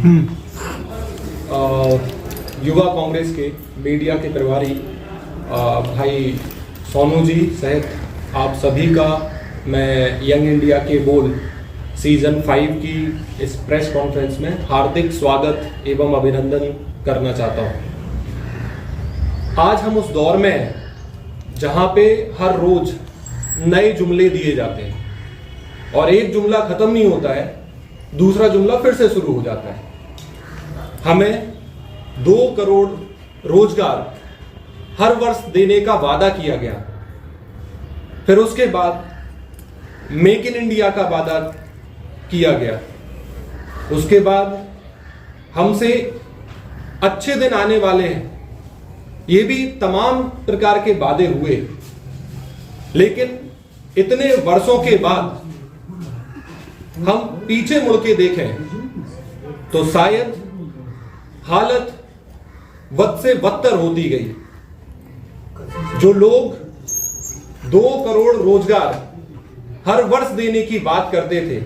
युवा कांग्रेस के मीडिया के प्रभारी भाई सोनू जी सहित आप सभी का मैं यंग इंडिया के बोल सीजन 5 की इस प्रेस कॉन्फ्रेंस में हार्दिक स्वागत एवं अभिनंदन करना चाहता हूं। आज हम उस दौर में हैं जहां पे हर रोज नए जुमले दिए जाते हैं और एक जुमला खत्म नहीं होता है, दूसरा जुमला फिर से शुरू हो जाता है। हमें 2 करोड़ रोजगार हर वर्ष देने का वादा किया गया, फिर उसके बाद मेक इन इंडिया का वादा किया गया, उसके बाद हमसे अच्छे दिन आने वाले हैं, ये भी तमाम प्रकार के वादे हुए। लेकिन इतने वर्षों के बाद हम पीछे मुड़ के देखें तो शायद हालत बद से बदतर होती गई। जो लोग 2 करोड़ रोजगार हर वर्ष देने की बात करते थे,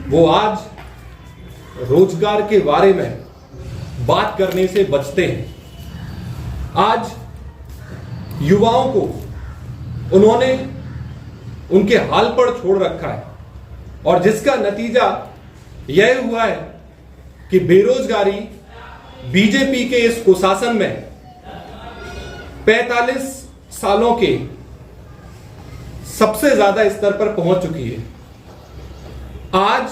वो आज रोजगार के बारे में बात करने से बचते हैं। आज युवाओं को उन्होंने उनके हाल पर छोड़ रखा है और जिसका नतीजा यह हुआ है कि बेरोजगारी बीजेपी के इस कुशासन में 45 सालों के सबसे ज्यादा स्तर पर पहुंच चुकी है। आज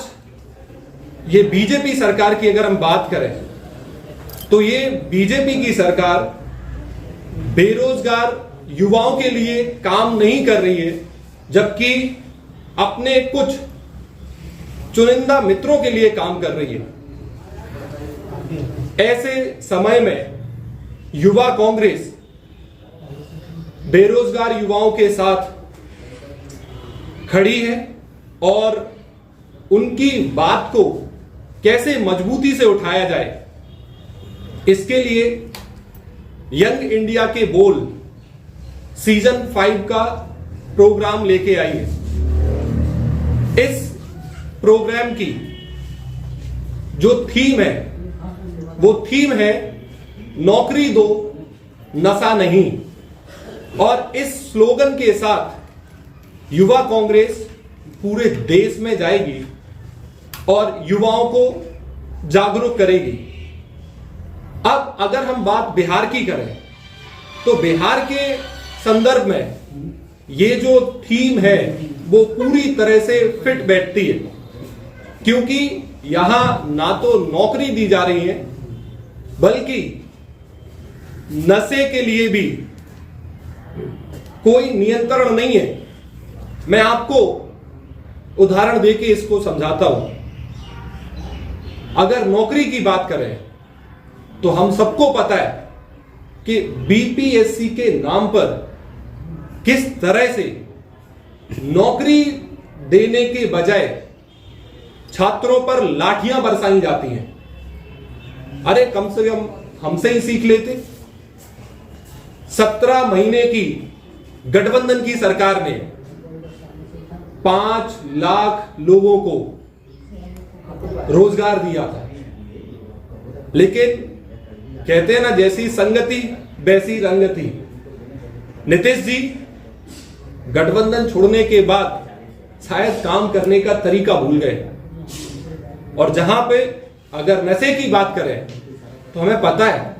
ये बीजेपी सरकार की अगर हम बात करें तो ये बीजेपी की सरकार बेरोजगार युवाओं के लिए काम नहीं कर रही है, जबकि अपने कुछ चुनिंदा मित्रों के लिए काम कर रही है। ऐसे समय में युवा कांग्रेस बेरोजगार युवाओं के साथ खड़ी है और उनकी बात को कैसे मजबूती से उठाया जाए, इसके लिए यंग इंडिया के बोल सीजन 5 का प्रोग्राम लेके आई है। इस प्रोग्राम की जो थीम है वो थीम है नौकरी दो नशा नहीं, और इस स्लोगन के साथ युवा कांग्रेस पूरे देश में जाएगी और युवाओं को जागरूक करेगी। अब अगर हम बात बिहार की करें तो बिहार के संदर्भ में ये जो थीम है वो पूरी तरह से फिट बैठती है, क्योंकि यहां ना तो नौकरी दी जा रही है बल्कि नशे के लिए भी कोई नियंत्रण नहीं है। मैं आपको उदाहरण देके इसको समझाता हूं। अगर नौकरी की बात करें तो हम सबको पता है कि बीपीएससी के नाम पर किस तरह से नौकरी देने के बजाय छात्रों पर लाठियां बरसाई जाती हैं। अरे कम से कम हमसे ही सीख लेते। 17 महीने की गठबंधन की सरकार ने 5 लाख लोगों को रोजगार दिया था, लेकिन कहते हैं ना, जैसी संगति वैसी रंगति। नीतीश जी गठबंधन छोड़ने के बाद शायद काम करने का तरीका भूल गए, और जहां पे अगर नशे की बात करें तो हमें पता है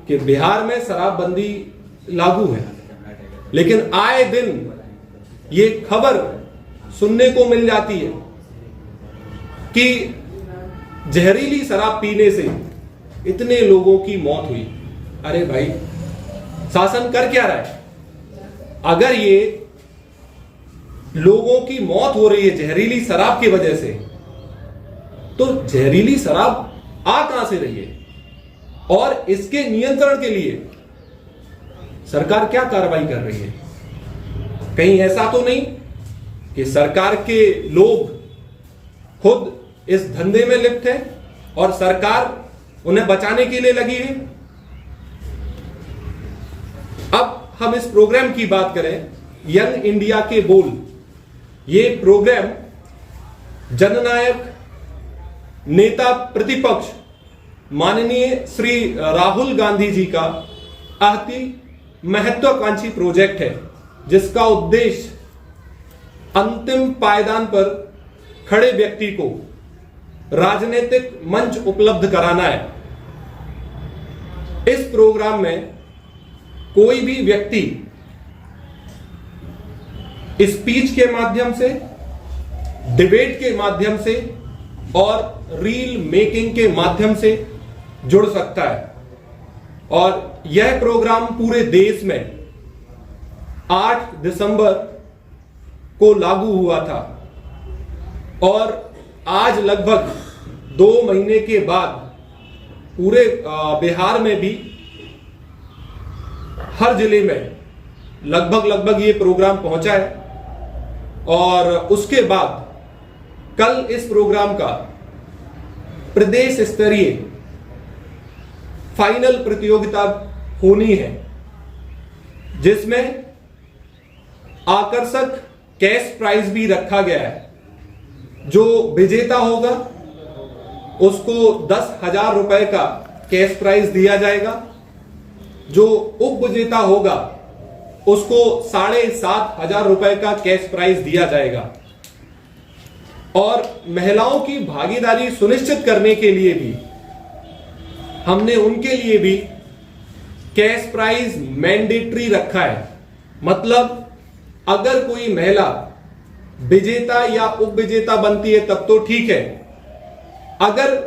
कि बिहार में शराबबंदी लागू है, लेकिन आए दिन ये खबर सुनने को मिल जाती है कि जहरीली शराब पीने से इतने लोगों की मौत हुई। अरे भाई, शासन कर क्या रहा है? अगर ये लोगों की मौत हो रही है जहरीली शराब की वजह से, तो जहरीली शराब आ कहां से रही है? और इसके नियंत्रण के लिए सरकार क्या कार्रवाई कर रही है? कहीं ऐसा तो नहीं कि सरकार के लोग खुद इस धंधे में लिप्त हैं और सरकार उन्हें बचाने के लिए लगी है? अब हम इस प्रोग्राम की बात करें, यंग इंडिया के बोल, ये प्रोग्राम जननायक नेता प्रतिपक्ष माननीय श्री राहुल गांधी जी का अति महत्वाकांक्षी प्रोजेक्ट है, जिसका उद्देश्य अंतिम पायदान पर खड़े व्यक्ति को राजनीतिक मंच उपलब्ध कराना है। इस प्रोग्राम में कोई भी व्यक्ति स्पीच के माध्यम से, डिबेट के माध्यम से और रील मेकिंग के माध्यम से जुड़ सकता है। और यह प्रोग्राम पूरे देश में 8 दिसंबर को लागू हुआ था और आज लगभग 2 महीने के बाद पूरे बिहार में भी हर जिले में लगभग ये प्रोग्राम पहुंचा है। और उसके बाद कल इस प्रोग्राम का प्रदेश स्तरीय फाइनल प्रतियोगिता होनी है, जिसमें आकर्षक कैश प्राइज भी रखा गया है। जो विजेता होगा उसको 10,000 रुपए का कैश प्राइज दिया जाएगा। जो उप विजेता होगा उसको 7,500 रुपए का कैश प्राइज दिया जाएगा। और महिलाओं की भागीदारी सुनिश्चित करने के लिए भी हमने उनके लिए भी कैश प्राइज मैंडेटरी रखा है। मतलब अगर कोई महिला विजेता या उप विजेता बनती है तब तो ठीक है, अगर